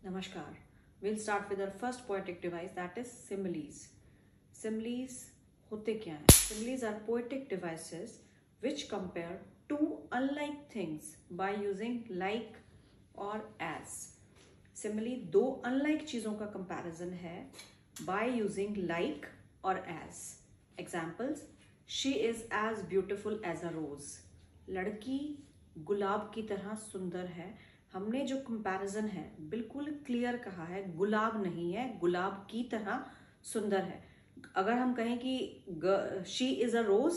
Namaskar. We'll start with our first poetic device, that is similes. Similes होते क्या हैं? Similes are poetic devices which compare two unlike things by using like और as. Simile दो unlike चीजों का comparison है by using like और as. Examples: She is as beautiful as a rose. लड़की गुलाब की तरह सुंदर है. हमने जो कंपैरिजन है बिल्कुल क्लियर कहा है, गुलाब नहीं है, गुलाब की तरह सुंदर है. अगर हम कहें कि शी इज अ रोज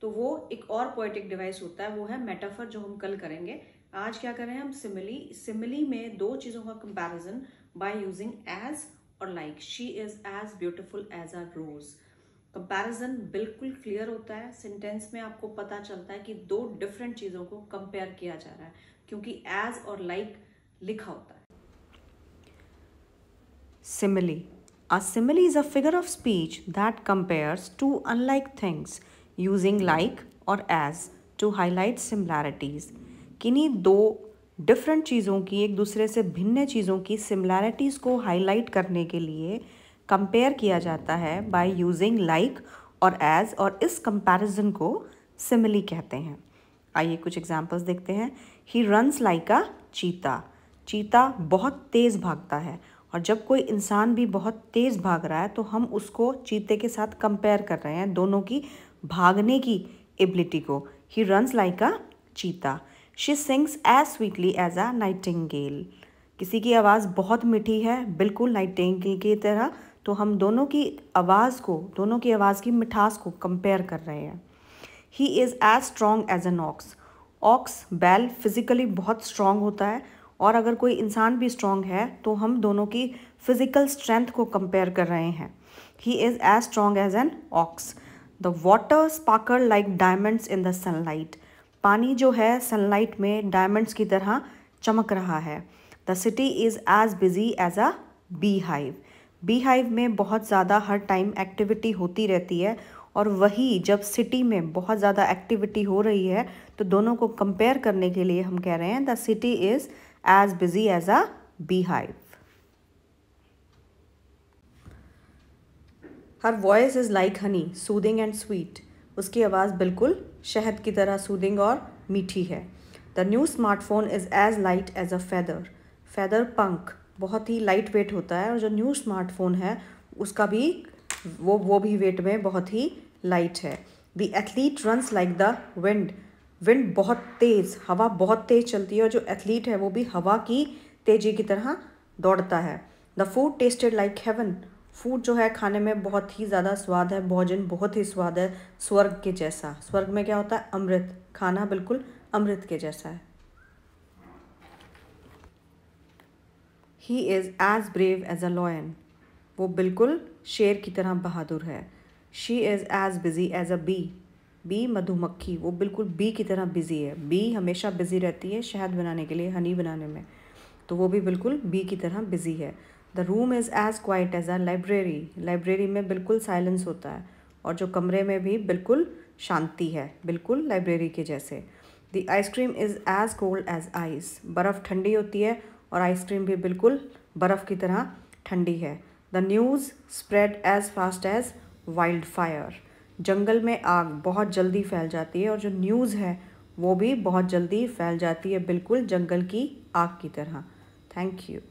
तो वो एक और पोएटिक डिवाइस होता है, वो है मेटाफर, जो हम कल करेंगे. आज क्या करें हम? सिमिली में दो चीजों का कंपैरिजन बाय यूजिंग एज और like. She is as beautiful as a rose. Comparison बिल्कुल क्लियर होता है. सेंटेंस में आपको पता चलता है कि दो डिफरेंट चीजों को कंपेयर किया जा रहा है, क्योंकि एज और लाइक लिखा होता है. Simile. A simile is a figure of speech that compares two unlike things using like or as to highlight similarities. किन्हीं दो डिफरेंट चीज़ों की, एक दूसरे से भिन्न चीज़ों की सिमिलैरिटीज़ को हाईलाइट करने के लिए कंपेयर किया जाता है बाय यूजिंग लाइक और एज, और इस कंपैरिजन को सिमिली कहते हैं. आइए कुछ एग्जांपल्स देखते हैं. ही रन्स लाइक अ चीता. चीता बहुत तेज़ भागता है, और जब कोई इंसान भी बहुत तेज़ भाग रहा है तो हम उसको चीते के साथ कंपेयर कर रहे हैं, दोनों की भागने की एबिलिटी को. He runs like a cheetah. She sings as sweetly as a nightingale. किसी की आवाज़ बहुत मीठी है, बिल्कुल नाइटिंगेल की तरह, तो हम दोनों की आवाज़ की मिठास को कंपेयर कर रहे हैं. He is as strong as an ox. Ox बैल फिज़िकली बहुत स्ट्रॉन्ग होता है, और अगर कोई इंसान भी स्ट्रॉन्ग है तो हम दोनों की फिज़िकल स्ट्रेंथ को कंपेयर कर रहे हैं. He is as strong as an ox. The water sparkle like diamonds in the sunlight. पानी जो है सनलाइट में डायमंड्स की तरह चमक रहा है. The city is as busy as a beehive. Beehive में बहुत ज़्यादा हर टाइम एक्टिविटी होती रहती है, और वही जब सिटी में बहुत ज़्यादा एक्टिविटी हो रही है तो दोनों को कंपेयर करने के लिए हम कह रहे हैं the city is as busy as a beehive. Her voice is like honey, soothing and sweet. उसकी आवाज़ बिल्कुल शहद की तरह सूदिंग और मीठी है. The new smartphone is as light as a feather. Feather पंख बहुत ही लाइट वेट होता है, और जो न्यू स्मार्टफोन है उसका भी वो भी वेट में बहुत ही लाइट है. The athlete runs like the wind. Wind बहुत तेज़, हवा बहुत तेज़ चलती है, और जो एथलीट है वो भी हवा की तेज़ी की तरह दौड़ता है. The food tested like heaven. Food जो है खाने में बहुत ही ज़्यादा स्वाद है, भोजन बहुत ही स्वाद है, स्वर्ग के जैसा. स्वर्ग में क्या होता है? अमृत. खाना बिल्कुल अमृत के जैसा है. He is as brave as a lion. वो बिल्कुल शेर की तरह बहादुर है. She is as busy as a bee. Bee मधुमक्खी, वो बिल्कुल बी की तरह बिजी है. बी हमेशा बिजी रहती है शहद बनाने के लिए, हनी बनाने में, तो वो भी बिल्कुल बी की तरह बिजी है. The room is as quiet as a library. Library में बिल्कुल साइलेंस होता है, और जो कमरे में भी बिल्कुल शांति है, बिल्कुल लाइब्रेरी के जैसे. The ice cream is as cold as ice. बर्फ़ ठंडी होती है, और आइसक्रीम भी बिल्कुल बर्फ़ की तरह ठंडी है. The news spread as fast as wild fire. जंगल में आग बहुत जल्दी फैल जाती है, और जो न्यूज़ है वो भी बहुत जल्दी फैल जाती है, बिल्कुल जंगल की आग की तरह. Thank you.